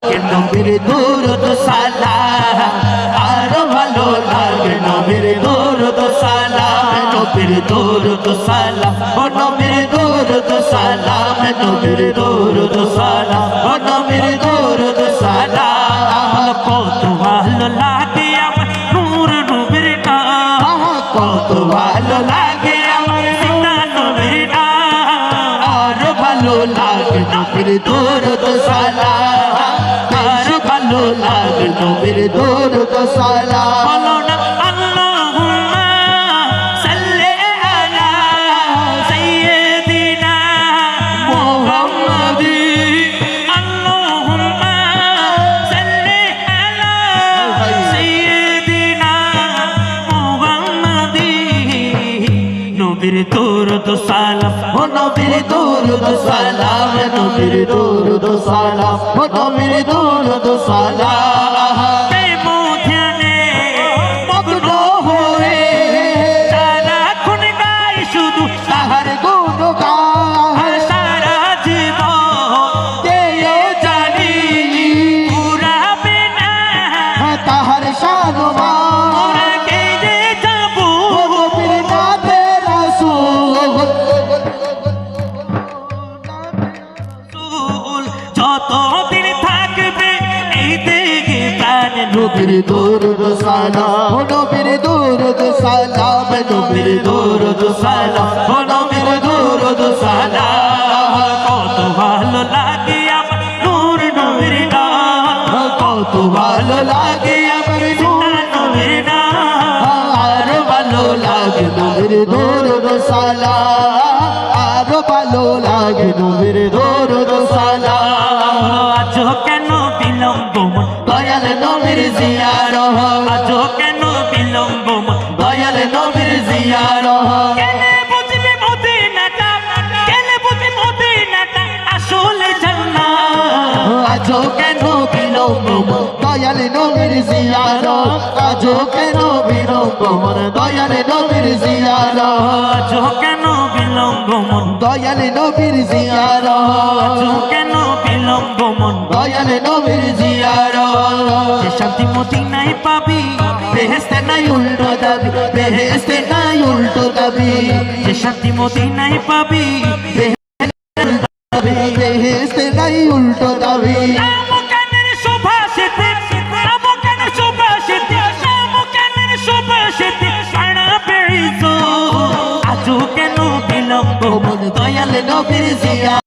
নবীর দুরূদ সালাম আরো ভালো লাগে নবীর দুরূদ সালাম নবীর দুরূদ সালাম ও নবীর দুরূদ সালাম নবীর দুরূদ সালাম ও নবীর দুরূদ সালাম কত ভালো লাগে আমার নূর নবীর নাম কত ভালো লাগে আমার সীতা নবীর নাম আরো ভালো লাগে নবীর দুরূদ সালাম আরো ভালো লাগে নবীর দুরূদ সালাম বলো না আল্লাহুম্মা সাল্লি আলা সাইয়্যিদিনা মুহাম্মাদি আল্লাহুম্মা সাল্লি আলা সাইয়্যিদিনা মুহাম্মাদি নবীর দুরূদ সালাম ও নবীর দুরূদ সালাম নবীর দুরূদ সালাম ও নবীর দুরূদ সালাম প্রেম ধ্যানে মগ্ন হয়ে সারাক্ষণ গাই শুধু তাহার গুণগান সারা জীবন কেউ জানি পুরাবে না তাহার শানমান কে যে যাব নবীর নামে রাসূল যতদিন থাকবে এই দেহে প্রাণ নবীর দুরূদ সালাম নবীর দুরূদ সালাম নবীর দুরূদ সালাম নবীর দুরূদ সালাম কত ভালো লাগে আমার নূর নবীর নাম কত ভালো লাগে আমার নূর নবীর নাম আরো ভালো লাগে নবীর দুরূদ সালাম আরো ভালো লাগে নবীর দুরূদ সালাম আজো কেন বিলম্ব দয়াল নবীর জিয়ারত আজো কেন বিলম্ব দয়াল নবীর জিয়ারত কেনে বুঝবে মদিনাটা কেনে বুঝবে মদিনাটা আসলে জান্নাত আজো কেন বিলম্ব দয়াল নবীর জিয়ারত আজো কেন বিলম্ব দয়াল নবীর জিয়ারত আজো কেন বিলম্ব দয়াল নবীর জিয়ারত আজো কেন বিলম্ব দয়াল নবীর জিয়ারত শান্তি মদিনায় পাবি বেহেশতে নাই উল্টো দাবি বেহেশতে নাই উল্টো দাবি শান্তি মদিনায় পাবি বেহেশতে নাই উল্টো দাবি আমকানের সুভাষিতে আমকানের সুভাষিতে আমকানের সুভাষিতে সারা পেইছো আজও কেন বিলম্ব দয়াল নবীর জিয়া